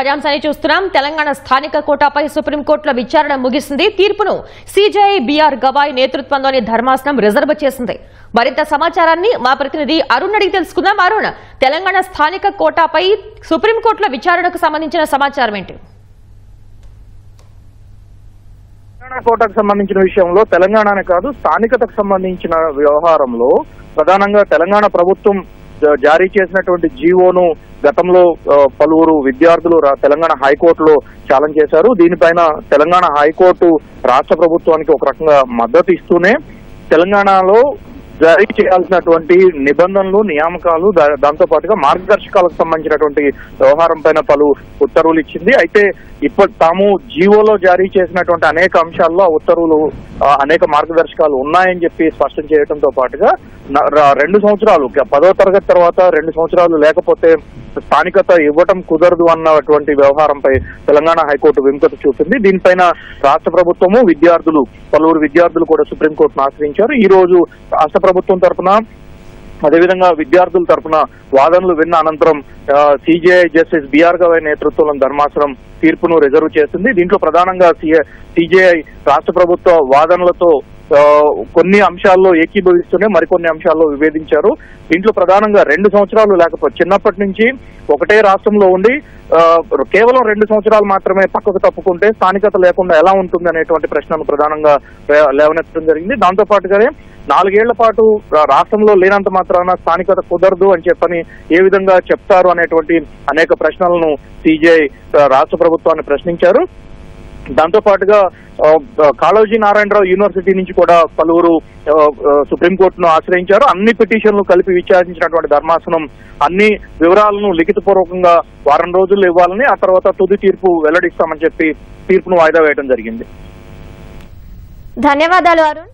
తాజాంశాన్ని చూస్తున్నాం. తెలంగాణ స్థానిక కోటాపై సుప్రీంకోర్టులో విచారణ ముగిసింది. తీర్పును సిజేఐ బిఆర్ గవాయ్ నేతృత్వంలోని ధర్మాసనం రిజర్వ్ చేసింది. మరింత సమాచారాన్ని మా ప్రతినిధి అరుణ్ అడిగి తెలుసుకుందాం. అరుణ్, తెలంగాణ స్థానిక కోటాపై సుప్రీంకోర్టులో విచారణకు సంబంధించిన సమాచారం ఏంటి? తెలంగాణ కోటాకు సంబంధించిన విషయంలో తెలంగాణనే కాదు స్థానికతకు సంబంధించిన వ్యవహారంలో ప్రధానంగా తెలంగాణ ప్రభుత్వం జారీ చేసినటువంటి జీవోను గతంలో పలువురు విద్యార్థులు తెలంగాణ హైకోర్టులో ఛాలెంజ్ చేశారు. దీనిపైన తెలంగాణ హైకోర్టు రాష్ట్ర ప్రభుత్వానికి ఒక రకంగా మద్దతు ఇస్తూనే తెలంగాణలో జారీ చేయాల్సినటువంటి నిబంధనలు, నియామకాలు, దాంతో పాటుగా మార్గదర్శకాలకు సంబంధించినటువంటి వ్యవహారం పైన పలు ఉత్తర్వులు ఇచ్చింది. అయితే తాము జీవోలో జారీ చేసినటువంటి అనేక అంశాల్లో ఉత్తర్వులు, అనేక మార్గదర్శకాలు ఉన్నాయని చెప్పి స్పష్టం చేయడంతో పాటుగా 2 సంవత్సరాలు 10వ తరగతి తర్వాత 2 సంవత్సరాలు లేకపోతే స్థానికత ఇవ్వటం కుదరదు అన్నటువంటి వ్యవహారంపై తెలంగాణ హైకోర్టు విముఖత చూపింది. దీనిపైన రాష్ట్ర ప్రభుత్వము, పలువురు విద్యార్థులు కూడా సుప్రీంకోర్టును ఆశ్రయించారు. ఈ రోజు రాష్ట్ర ప్రభుత్వం తరఫున అదేవిధంగా విద్యార్థుల తరఫున వాదనలు విన్న అనంతరం సిజేఐ జస్టిస్ బిఆర్ గవాయ్ నేతృత్వంలోని ధర్మాసనం తీర్పును రిజర్వ్ చేసింది. దీంట్లో ప్రధానంగా సిజేఐ రాష్ట్ర ప్రభుత్వ వాదనలతో కొన్ని అంశాల్లో ఏకీభవిస్తూనే మరికొన్ని అంశాల్లో విభేదించారు. దీంట్లో ప్రధానంగా 2 సంవత్సరాలు లేకపోతే చిన్నప్పటి నుంచి ఒకటే రాష్ట్రంలో ఉండి కేవలం 2 సంవత్సరాలు మాత్రమే పక్కకు తప్పుకుంటే స్థానికత లేకుండా ఎలా ఉంటుంది అనేటువంటి ప్రశ్నను ప్రధానంగా లేవనెత్తడం జరిగింది. దాంతో పాటుగానే 4 ఏళ్ల పాటు రాష్ట్రంలో లేనంత మాత్రాన స్థానికత కుదరదు అని చెప్పని ఏ విధంగా చెప్తారు అనేటువంటి అనేక ప్రశ్నలను సిజేఐ రాష్ట్ర ప్రభుత్వాన్ని ప్రశ్నించారు. దాంతో పాటుగా కాళోజీ నారాయణరావు యూనివర్సిటీ నుంచి కూడా పలువురు సుప్రీంకోర్టును ఆశ్రయించారు. అన్ని పిటిషన్లు కలిపి విచారించినటువంటి ధర్మాసనం అన్ని వివరాలను లిఖితపూర్వకంగా వారం రోజుల్లో ఇవ్వాలని, ఆ తర్వాత తుది తీర్పు వెల్లడిస్తామని చెప్పి తీర్పును వాయిదా వేయడం జరిగింది. ధన్యవాదాలు అరుణ్.